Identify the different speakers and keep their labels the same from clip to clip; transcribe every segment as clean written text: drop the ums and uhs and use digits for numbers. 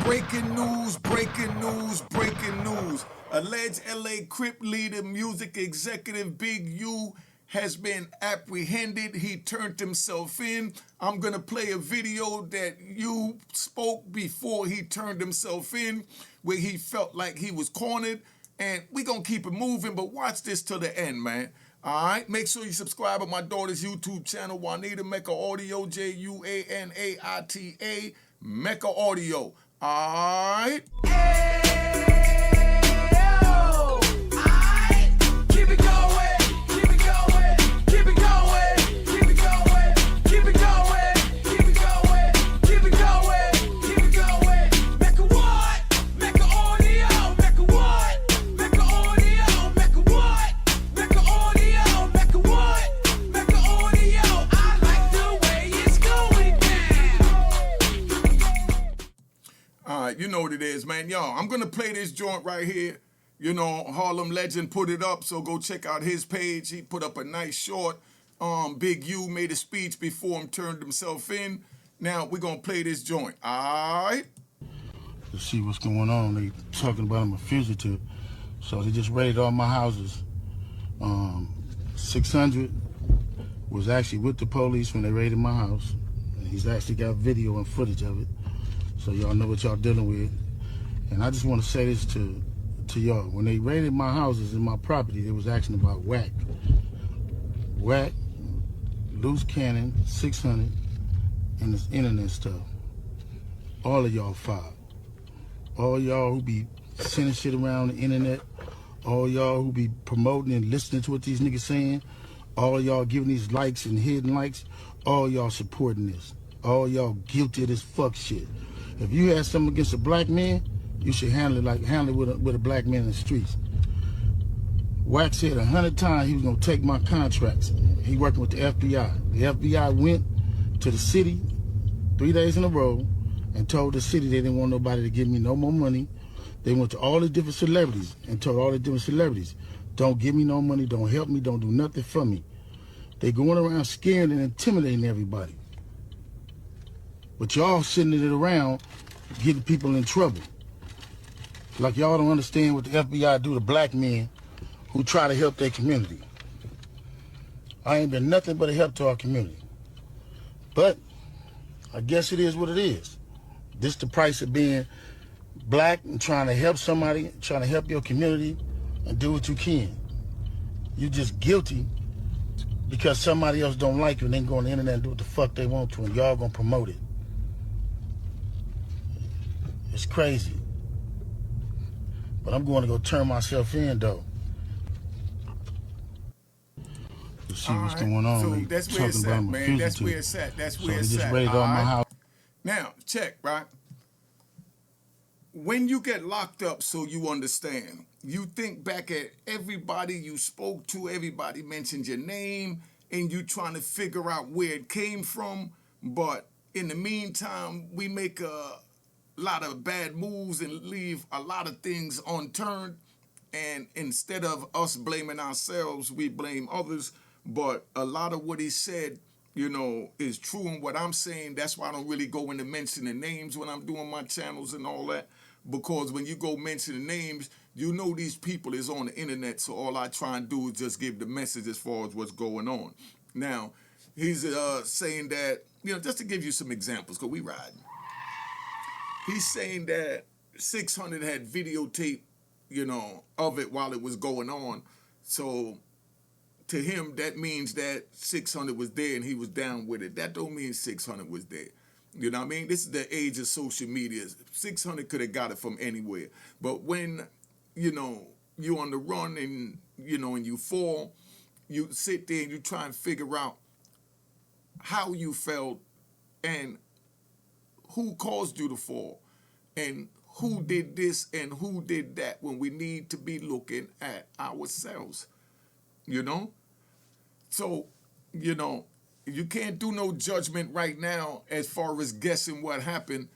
Speaker 1: Breaking news, breaking news, breaking news. Alleged LA Crip leader, music executive Big U has been apprehended. He turned himself in. I'm going to play a video that you spoke before he turned himself in, where he felt like he was cornered. And we're going to keep it moving, but watch this till the end, man. All right, make sure you subscribe to my daughter's YouTube channel, Juanita Mecca Audio, Juanaita, Mecca Audio. All right. You know what it is, man. Y'all, I'm going to play this joint right here. You know, Harlem Legend put it up, so go check out his page. He put up a nice short. Big U made a speech before him turned himself in. Now, we're going to play this joint. All right?
Speaker 2: To see what's going on. They talking about I'm a fugitive. So they just raided all my houses. 600 was actually with the police when they raided my house. And he's actually got video and footage of it. So y'all know what y'all dealing with. And I just want to say this to y'all. When they raided my houses and my property, they was asking about whack, loose cannon, 600, and this internet stuff. All of y'all filed. All y'all who be sending shit around the internet, all y'all who be promoting and listening to what these niggas saying, all y'all giving these likes and hidden likes, all y'all supporting this. All y'all guilty of this fuck shit. If you had something against a black man, you should handle it with a black man in the streets. Wack said 100 times he was gonna take my contracts. He working with the FBI. The FBI went to the city 3 days in a row and told the city they didn't want nobody to give me no more money. They went to all the different celebrities and told all the different celebrities, don't give me no money, don't help me, don't do nothing for me. They going around scaring and intimidating everybody. But y'all sitting it around getting people in trouble. Like y'all don't understand what the FBI do to black men who try to help their community. I ain't been nothing but a help to our community. But I guess it is what it is. This the price of being black and trying to help somebody, trying to help your community and do what you can. You just guilty because somebody else don't like you and they can go on the internet and do what the fuck they want to and y'all gonna promote it. It's crazy. But I'm going to go turn myself in, though. To see what's going on.
Speaker 1: So that's where it's at, man. That's where it's at. That's where it's at.
Speaker 2: Raided all my house.
Speaker 1: Now, check, right? When you get locked up, so you understand, you think back at everybody you spoke to, everybody mentioned your name, and you trying to figure out where it came from. But in the meantime, we make a lot of bad moves and leave a lot of things unturned. And instead of us blaming ourselves, we blame others. But a lot of what he said, you know, is true. And what I'm saying, that's why I don't really go into mentioning names when I'm doing my channels and all that. Because when you go mentioning names, you know these people is on the internet. So all I try and do is just give the message as far as what's going on. Now, he's saying that, you know, just to give you some examples, because we riding. He's saying that 600 had videotape, you know, of it while it was going on. So to him, that means that 600 was there and he was down with it. That don't mean 600 was there. You know what I mean? This is the age of social media. 600 could have got it from anywhere. But when, you know, you on the run and, you know, and you fall, you sit there and you try and figure out how you felt and who caused you to fall and who did this and who did that, when we need to be looking at ourselves, you know? So, you know, you can't do no judgment right now as far as guessing what happened,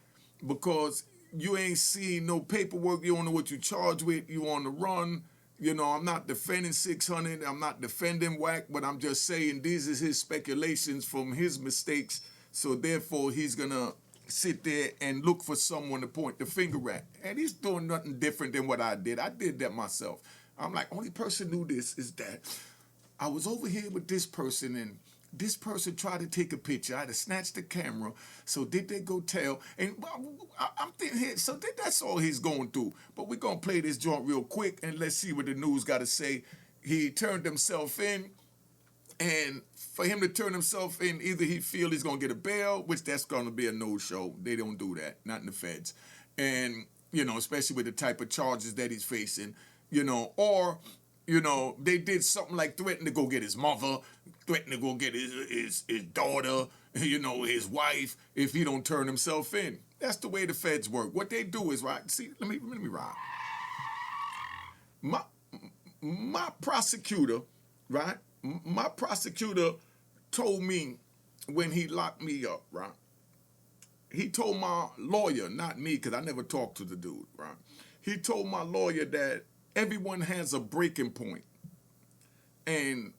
Speaker 1: because you ain't seen no paperwork. You don't know what you charged with. You on the run. You know, I'm not defending 600. I'm not defending Wack, but I'm just saying these is his speculations from his mistakes. So therefore, he's going to sit there and look for someone to point the finger at. And he's doing nothing different than what I did. I did that myself. I'm like, only person knew this is that I was over here with this person and this person tried to take a picture. I had to snatch the camera. So did they go tell? And I'm thinking here, so that's all he's going through. But we're going to play this joint real quick and let's see what the news got to say. He turned himself in. And for him to turn himself in, either he feel he's going to get a bail, which that's going to be a no-show. They don't do that, not in the feds. And, especially with the type of charges that he's facing, or, they did something like threaten to go get his mother, threaten to go get his daughter, his wife, if he don't turn himself in. That's the way the feds work. What they do is, right, see, let me rhyme. My prosecutor, right, my prosecutor told me when he locked me up, right? He told my lawyer, not me, because I never talked to the dude, right? He told my lawyer that everyone has a breaking point. And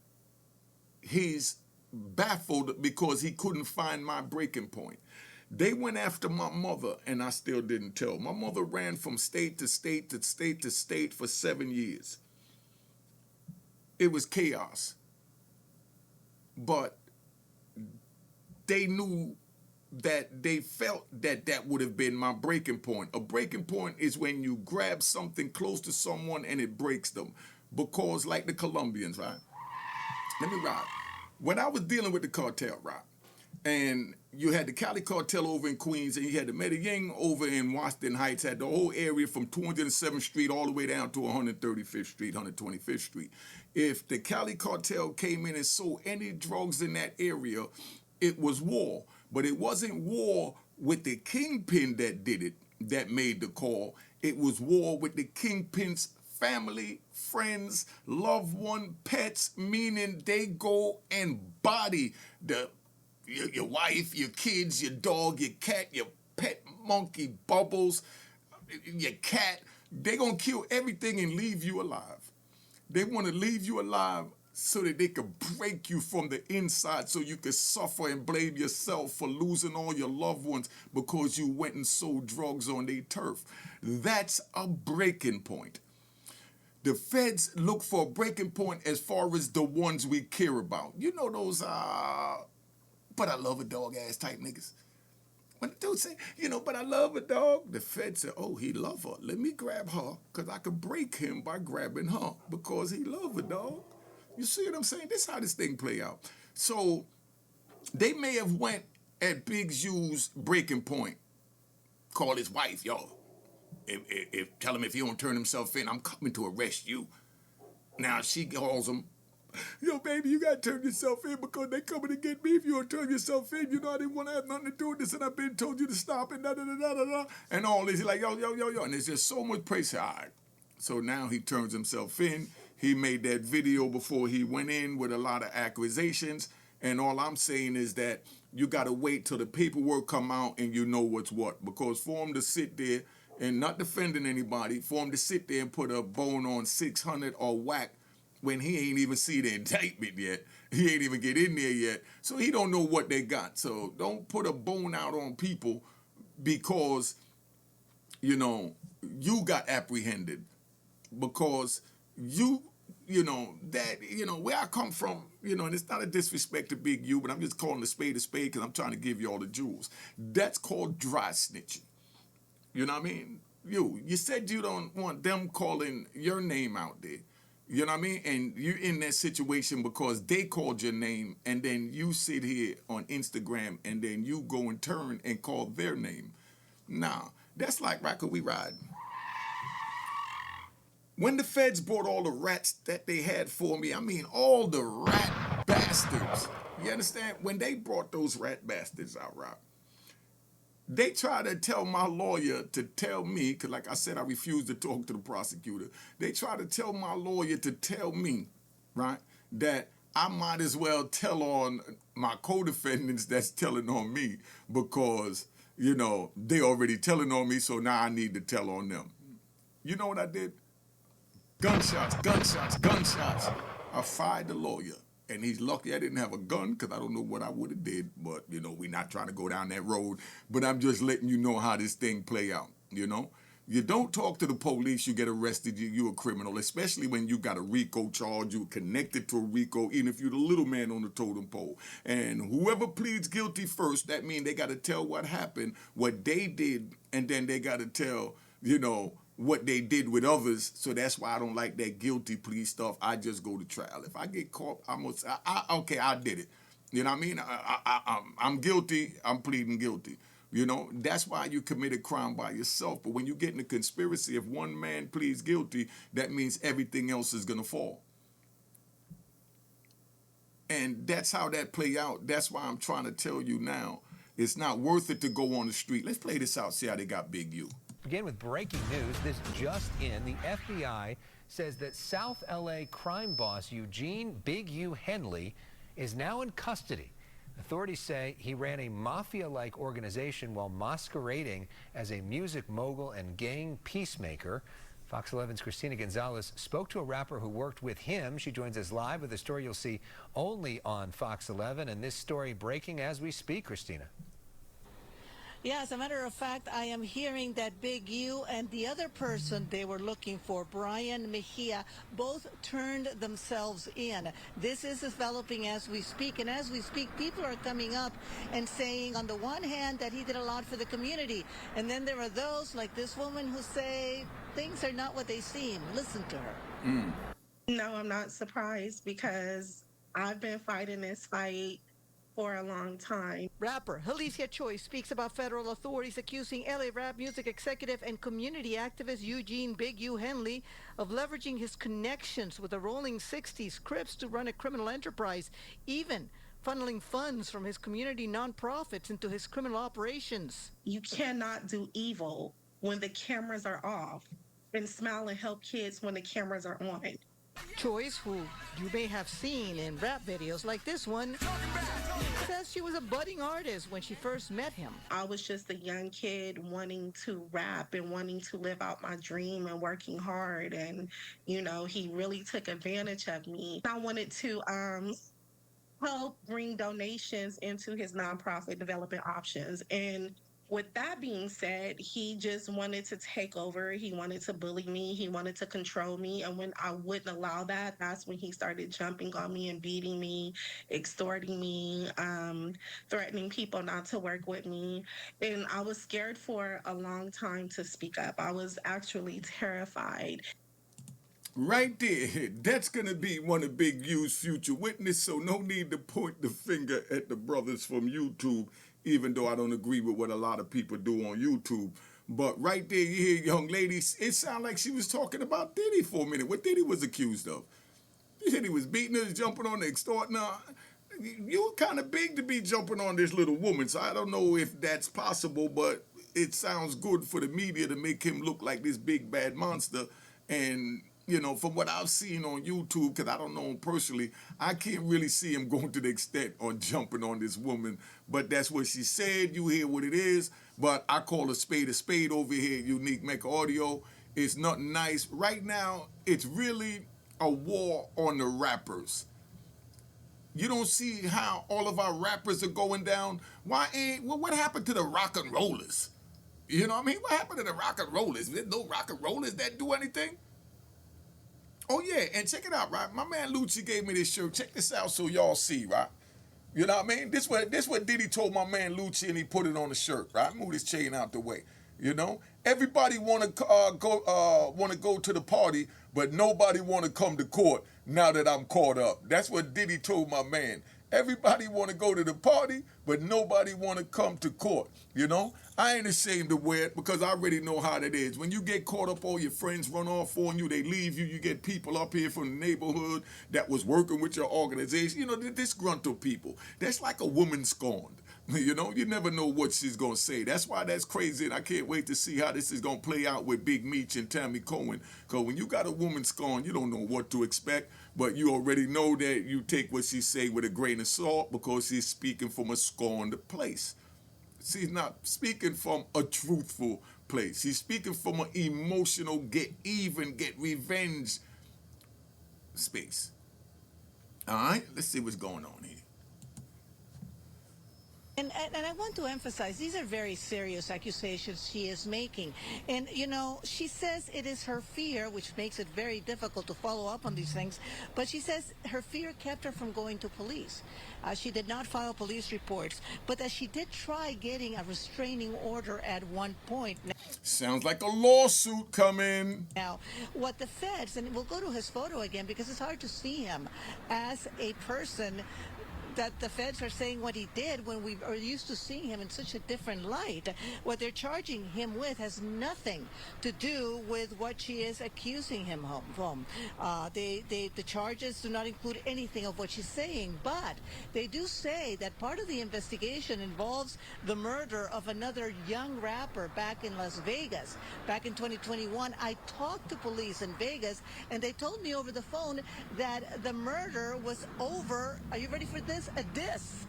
Speaker 1: he's baffled because he couldn't find my breaking point. They went after my mother, and I still didn't tell. My mother ran from state to state to state to state for 7 years. It was chaos. But they knew that they felt that that would have been my breaking point. A breaking point is when you grab something close to someone and it breaks them. Because like the Colombians, right? Let me ride. When I was dealing with the cartel, right? And you had the Cali cartel over in Queens, and you had the Medellin over in Washington Heights, had the whole area from 207th Street all the way down to 135th Street, 125th Street. If the Cali cartel came in and sold any drugs in that area, it was war. But it wasn't war with the kingpin that did it, that made the call. It was war with the kingpin's family, friends, loved one, pets, meaning they go and body your wife, your kids, your dog, your cat, your pet monkey, Bubbles, your cat. They're going to kill everything and leave you alive. They want to leave you alive so that they could break you from the inside so you could suffer and blame yourself for losing all your loved ones because you went and sold drugs on their turf. That's a breaking point. The feds look for a breaking point as far as the ones we care about. You know those, but I love a dog ass type niggas. When the dude say, but I love a dog, the fed said, oh, he love her. Let me grab her because I could break him by grabbing her because he love a dog. You see what I'm saying? This is how this thing play out. So they may have went at Big U's breaking point, call his wife, yo. Tell him if he don't turn himself in, I'm coming to arrest you. Now she calls him, yo, baby, you got to turn yourself in because they coming to get me if you don't turn yourself in. I didn't want to have nothing to do with this, and I've been told you to stop and da-da-da-da-da-da. And all this, he's like, yo. And there's just so much praise. All right. So now he turns himself in. He made that video before he went in with a lot of accusations. And all I'm saying is that you got to wait till the paperwork come out and you know what's what. Because for him to sit there and not defending anybody, for him to sit there and put a bone on 600 or whack when he ain't even see the indictment yet. He ain't even get in there yet. So he don't know what they got. So don't put a bone out on people because, you got apprehended. Because where I come from, and it's not a disrespect to Big U, but I'm just calling a spade because I'm trying to give you all the jewels. That's called dry snitching. You know what I mean? You said you don't want them calling your name out there. You know what I mean? And you're in that situation because they called your name, and then you sit here on Instagram, and then you go and turn and call their name. Nah, that's like Rocker We Ride. When the feds brought all the rats that they had for me, I mean all the rat bastards. You understand? When they brought those rat bastards out, Rock, they tried to tell my lawyer to tell me, because like I said, I refused to talk to the prosecutor. They tried to tell my lawyer to tell me, right, that I might as well tell on my co-defendants that's telling on me because, they already telling on me, so now I need to tell on them. You know what I did? Gunshots. I fired the lawyer. And he's lucky I didn't have a gun because I don't know what I would have did. But, we're not trying to go down that road. But I'm just letting you know how this thing play out, You don't talk to the police, you get arrested, you're a criminal, especially when you got a RICO charge, you're connected to a RICO, even if you're the little man on the totem pole. And whoever pleads guilty first, that means they got to tell what happened, what they did, and then they got to tell, what they did with others. So that's why I don't like that guilty plea stuff. I just go to trial. If I get caught, okay, I did it. You know what I mean? I'm guilty. I'm pleading guilty. That's why you commit a crime by yourself. But when you get in a conspiracy, if one man pleads guilty, that means everything else is going to fall. And that's how that play out. That's why I'm trying to tell you now, it's not worth it to go on the street. Let's play this out, see how they got Big U.
Speaker 3: Begin with breaking news. This just in. The FBI says that South LA crime boss Eugene Big U Henley is now in custody. Authorities say he ran a mafia-like organization while masquerading as a music mogul and gang peacemaker. Fox 11's Christina Gonzalez spoke to a rapper who worked with him. She joins us live with a story you'll see only on Fox 11. And this story breaking as we speak, Christina.
Speaker 4: Yeah, as a matter of fact, I am hearing that Big U and the other person they were looking for, Brian Mejia, both turned themselves in. This is developing as we speak, and as we speak, people are coming up and saying, on the one hand, that he did a lot for the community, and then there are those like this woman who say things are not what they seem. Listen to her.
Speaker 5: No, I'm not surprised because I've been fighting this fight for a long time.
Speaker 4: Rapper Alicia Choi speaks about federal authorities accusing LA rap music executive and community activist Eugene Big U Henley of leveraging his connections with the Rolling 60s Crips to run a criminal enterprise, even funneling funds from his community nonprofits into his criminal operations.
Speaker 5: You cannot do evil when the cameras are off and smile and help kids when the cameras are on.
Speaker 4: Choice, who you may have seen in rap videos like this one, says she was a budding artist when she first met him.
Speaker 5: I was just a young kid wanting to rap and wanting to live out my dream and working hard. And, he really took advantage of me. I wanted to help bring donations into his nonprofit Development Options. And with that being said, he just wanted to take over. He wanted to bully me. He wanted to control me. And when I wouldn't allow that, that's when he started jumping on me and beating me, extorting me, threatening people not to work with me. And I was scared for a long time to speak up. I was actually terrified.
Speaker 1: Right there, that's going to be one of Big U's future witness, so no need to point the finger at the brothers from YouTube, even though I don't agree with what a lot of people do on YouTube. But right there, you hear young ladies, it sounded like she was talking about Diddy for a minute. What Diddy was accused of? He said he was beating her, jumping on her, extorting her. You were kind of big to be jumping on this little woman, so I don't know if that's possible, but it sounds good for the media to make him look like this big bad monster. And from what I've seen on YouTube, because I don't know him personally, I can't really see him going to the extent on jumping on this woman. But that's what she said. You hear what it is. But I call a spade over here, Unique Mecca Audio. It's nothing nice. Right now, it's really a war on the rappers. You don't see how all of our rappers are going down? What happened to the rock and rollers? You know what I mean? What happened to the rock and rollers? There's no rock and rollers that do anything? Oh, yeah, and check it out, right? My man Lucci gave me this shirt. Check this out so y'all see, right? You know what I mean? This what Diddy told my man Lucci, and he put it on the shirt, right? Move this chain out the way, Everybody want to go to the party, but nobody want to come to court now that I'm caught up. That's what Diddy told my man. Everybody want to go to the party, but nobody want to come to court, I ain't ashamed to wear it because I already know how that is. When you get caught up, all your friends run off on you, they leave you, you get people up here from the neighborhood that was working with your organization. Disgruntled people. That's like a woman scorned. You never know what she's going to say. That's why that's crazy, and I can't wait to see how this is going to play out with Big Meech and Tammy Cohen. Because when you got a woman scorned, you don't know what to expect, but you already know that you take what she say with a grain of salt because she's speaking from a scorned place. She's not speaking from a truthful place. She's speaking from an emotional, get even, get revenge space. All right, let's see what's going on here.
Speaker 4: And I want to emphasize these are very serious accusations she is making. And, you know, she says it is her fear, which makes it very difficult to follow up on these things. But she says her fear kept her from going to police. She did not file police reports, but that she did try getting a restraining order at one point.
Speaker 1: Sounds like a lawsuit coming.
Speaker 4: Now, what the feds, and we'll go to his photo again because it's hard to see him as a person that the feds are saying what he did when we are used to seeing him in such a different light. What they're charging him with has nothing to do with what she is accusing him from. The charges do not include anything of what she's saying, but they do say that part of the investigation involves the murder of another young rapper back in Las Vegas. Back in 2021, I talked to police in Vegas, and they told me over the phone that the murder was over, are you ready for this? A diss,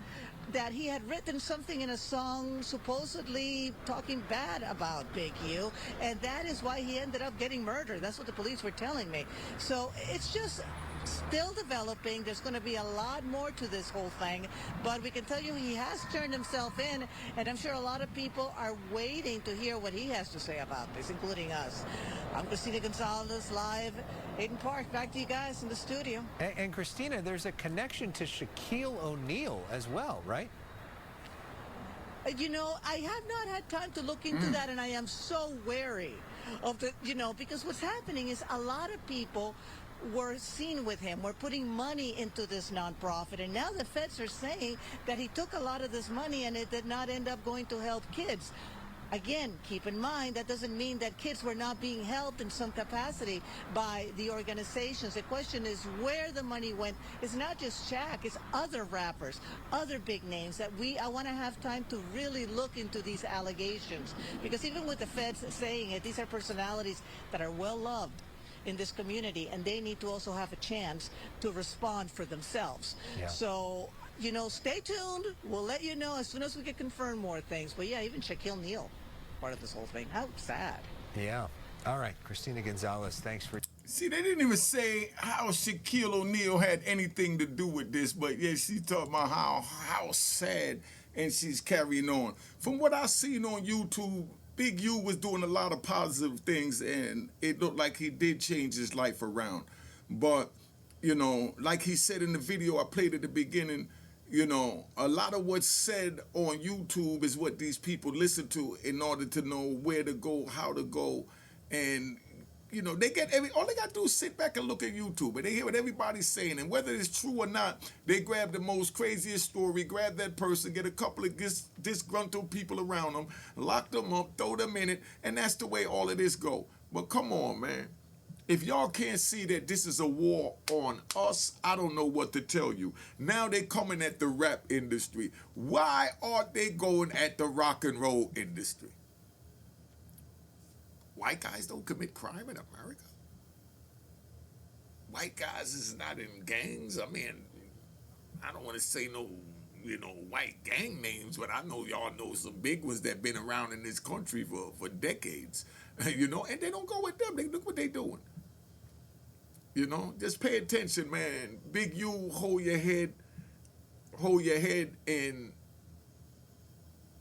Speaker 4: that he had written something in a song supposedly talking bad about Big U, and that is why he ended up getting murdered. That's what the police were telling me. So it's just still developing. There's going to be a lot more to this whole thing, but we can tell you he has turned himself in, and I'm sure a lot of people are waiting to hear what he has to say about this, including us. I'm Christina Gonzalez, live, Hayden Park. Back to you guys in the studio.
Speaker 3: And Christina, there's a connection to Shaquille O'Neal as well, right?
Speaker 4: You know, I have not had time to look into that, and I am so wary of the, you know, because what's happening is a lot of people were seen with him. We're putting money into this nonprofit, and now the feds are saying that he took a lot of this money and it did not end up going to help kids. Again, keep in mind, that doesn't mean that kids were not being helped in some capacity by the organizations. The question is where the money went. It's not just Shaq, it's other rappers, other big names that I want to have time to really look into these allegations. Because even with the feds saying it, these are personalities that are well loved in this community, and they need to also have a chance to respond for themselves.
Speaker 3: Yeah.
Speaker 4: So, you know, stay tuned. We'll let you know as soon as we can confirm more things. But yeah, even Shaquille O'Neal, part of this whole thing. How sad.
Speaker 3: Yeah. All right, Christina Gonzalez, thanks for...
Speaker 1: See, they didn't even say how Shaquille O'Neal had anything to do with this, but yeah, she talking about how sad, and she's carrying on. From what I've seen on YouTube, Big U was doing a lot of positive things, and it looked like he did change his life around. But, you know, like he said in the video I played at the beginning, you know, a lot of what's said on YouTube is what these people listen to in order to know where to go, how to go, and you know, all they gotta do is sit back and look at YouTube, and they hear what everybody's saying, and whether it's true or not, they grab the most craziest story, grab that person, get a couple of disgruntled people around them, lock them up, throw them in it, and that's the way all of this go. But come on, man. If y'all can't see that this is a war on us, I don't know what to tell you. Now they coming at the rap industry. Why aren't they going at the rock and roll industry? White guys don't commit crime in America. White guys is not in gangs. I mean, I don't want to say no, you know, white gang names, but I know y'all know some big ones that been around in this country for decades, you know, and they don't go with them. They look what they doing. You know, just pay attention, man. Big U, hold your head, and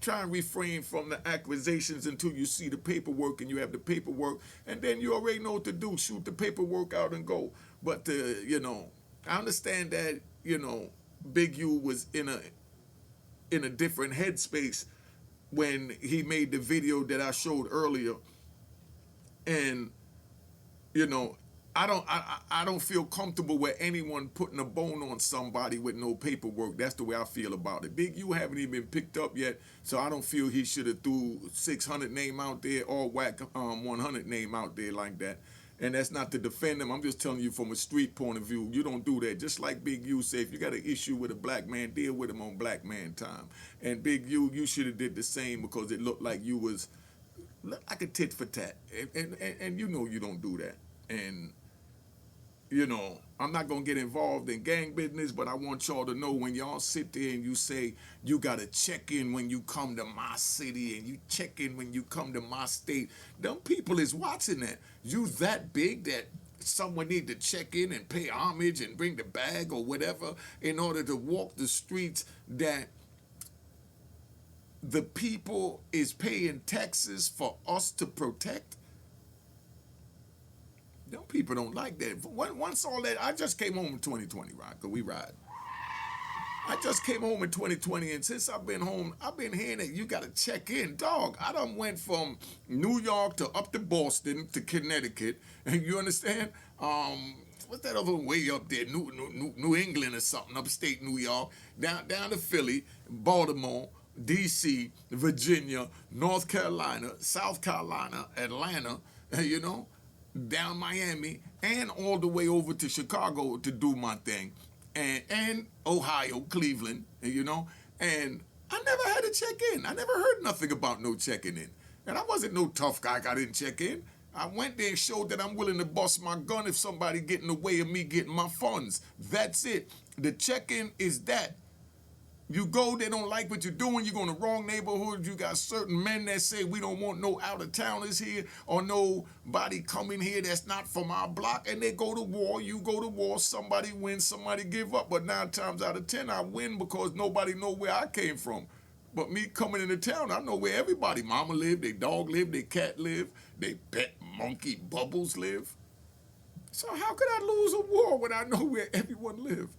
Speaker 1: try and refrain from the accusations until you see the paperwork and you have the paperwork, and then you already know what to do. Shoot the paperwork out and go. But, you know, I understand that, you know, Big U was in a different headspace when he made the video that I showed earlier. And, you know, I don't feel comfortable with anyone putting a bone on somebody with no paperwork. That's the way I feel about it. Big U haven't even been picked up yet, so I don't feel he should have threw 600 name out there or whack 100 name out there like that. And that's not to defend him. I'm just telling you from a street point of view, you don't do that. Just like Big U said, if you got an issue with a black man, deal with him on black man time. And Big U, you should have did the same because it looked like you was like a tit for tat. And you know you don't do that. And you know, I'm not going to get involved in gang business, but I want y'all to know when y'all sit there and you say you got to check in when you come to my city and you check in when you come to my state, them people is watching that. You that big that someone need to check in and pay homage and bring the bag or whatever in order to walk the streets that the people is paying taxes for us to protect? Them people don't like that. Once all that, I just came home in 2020, right? Because we ride. I just came home in 2020, and since I've been home, I've been hearing that you got to check in. Dog, I done went from New York to up to Boston to Connecticut, and you understand? What's that other way up there? New England or something, upstate New York, down to Philly, Baltimore, D.C., Virginia, North Carolina, South Carolina, Atlanta, you know, down Miami, and all the way over to Chicago to do my thing. And Ohio, Cleveland, you know, and I never had to check in. I never heard nothing about no checking in. And I wasn't no tough guy. I didn't check in. I went there and showed that I'm willing to bust my gun if somebody get in the way of me getting my funds. That's it. The check-in is that. You go, they don't like what you're doing, you go in the wrong neighborhood, you got certain men that say we don't want no out-of-towners here or nobody coming here that's not from our block, and they go to war, you go to war, somebody wins, somebody give up. But 9 times out of 10, I win because nobody know where I came from. But me coming into town, I know where everybody, mama live, they dog live, they cat live, they pet monkey Bubbles live. So how could I lose a war when I know where everyone live?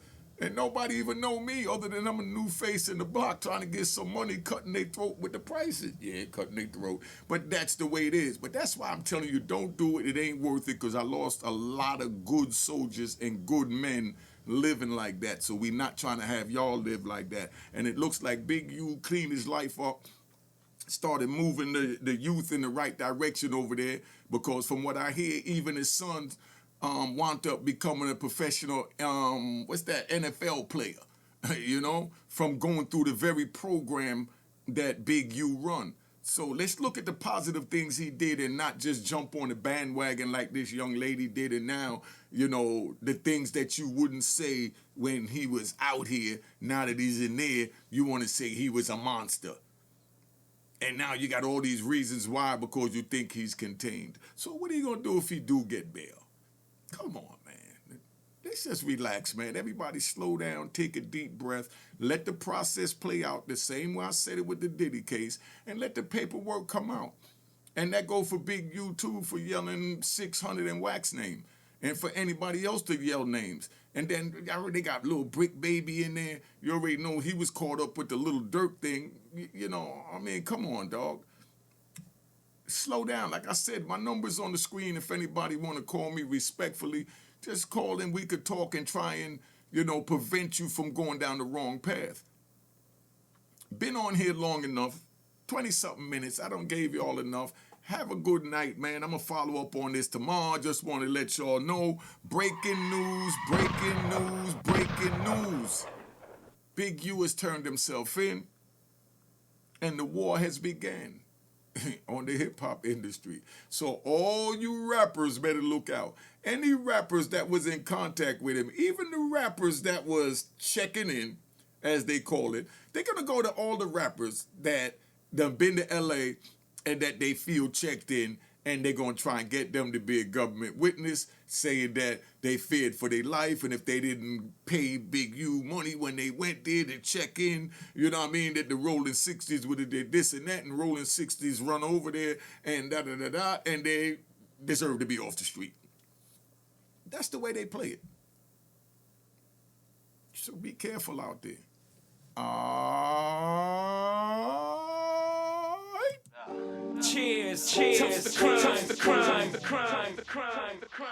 Speaker 1: And nobody even know me other than I'm a new face in the block trying to get some money, cutting their throat with the prices. Yeah, cutting their throat. But that's the way it is. But that's why I'm telling you, don't do it. It ain't worth it, because I lost a lot of good soldiers and good men living like that. So we're not trying to have y'all live like that. And it looks like Big U cleaned his life up, started moving the youth in the right direction over there, because from what I hear, even his sons wound up becoming a professional, NFL player, you know, from going through the very program that Big U run. So let's look at the positive things he did and not just jump on the bandwagon like this young lady did. And now, you know, the things that you wouldn't say when he was out here, now that he's in there, you want to say he was a monster. And now you got all these reasons why, because you think he's contained. So what are you going to do if he do get bail? Come on, man. Let's just relax, man. Everybody slow down, take a deep breath, let the process play out the same way I said it with the Diddy case, and let the paperwork come out. And that go for Big U, too, for yelling 600 and Wax name, and for anybody else to yell names. And then I heard they got little Brick Baby in there. You already know he was caught up with the little dirt thing. You know, I mean, come on, dog. Slow down. Like I said, my number's on the screen. If anybody want to call me respectfully, just call in. We could talk and try and, you know, prevent you from going down the wrong path. Been on here long enough, 20-something minutes. I done gave you all enough. Have a good night, man. I'm going to follow up on this tomorrow. Just want to let y'all know. Breaking news, breaking news, breaking news. Big U has turned himself in, and the war has begun on the hip-hop industry. So all you rappers better look out. Any rappers that was in contact with him, even the rappers that was checking in, as they call it, they're going to go to all the rappers that done been to L.A. and that they feel checked in, and they're going to try and get them to be a government witness, saying that they feared for their life, and if they didn't pay Big U money when they went there to check in, you know what I mean, that the Rolling 60s would have did this and that, and Rolling 60s run over there, and da-da-da-da, and they deserve to be off the street. That's the way they play it. So be careful out there.
Speaker 6: Cheers, cheers, toast the crime, toast the crime, the crime, the crime, the crime.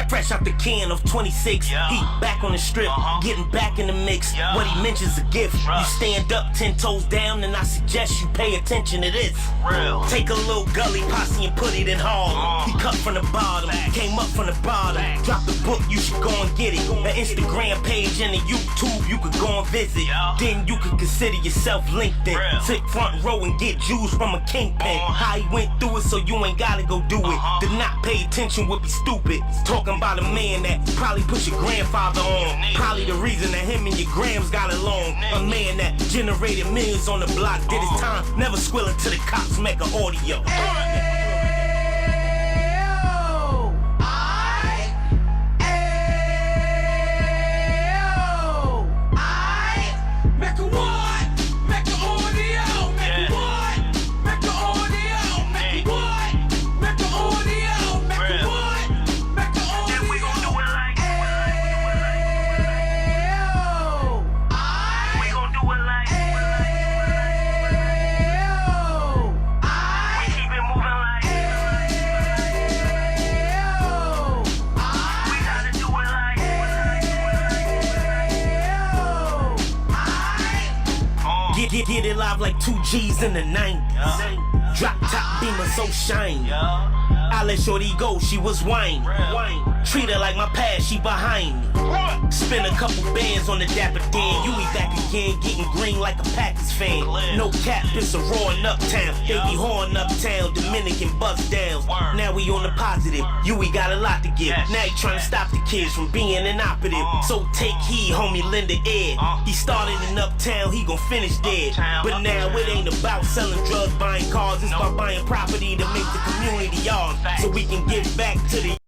Speaker 7: Fresh out the can of 26. He back on the strip, getting back in the mix. What he mentions a gift. You stand up 10 toes down, and I suggest you pay attention to this. Take a little gully posse and put it in Harlem. He cut from the bottom, came up from the bottom. Drop the book, you should go and get it. An Instagram page and a YouTube you could go and visit. Then you could consider yourself LinkedIn. Sit front row and get Jews from a kingpin. How he went through it, so you ain't gotta go do it. To not pay attention would be stupid. Talking about a man that probably put your grandfather on. Probably the reason that him and your grams got along. A man that generated millions on the block, did his time, never squilling to the cops, Mecca audio. Get it live like 2 G's in the 90s. Drop top beamer so shiny. I let shorty go, she was whining. Treat her like my past, she behind me. Spend a couple bands on the Dapper Dan. You be back again, getting green like a Packers fan. No cap, it's a roaring uptown. They be horn uptown, Dominican bust downs. Now we on the positive, we got a lot to give. Now you trying to stop the kids from being inoperative. So take heed, homie, lend a ear. He started in uptown, he gon' finish dead. But now it ain't about selling drugs, buying cars. It's about buying property to make the community ours, so we can give back to the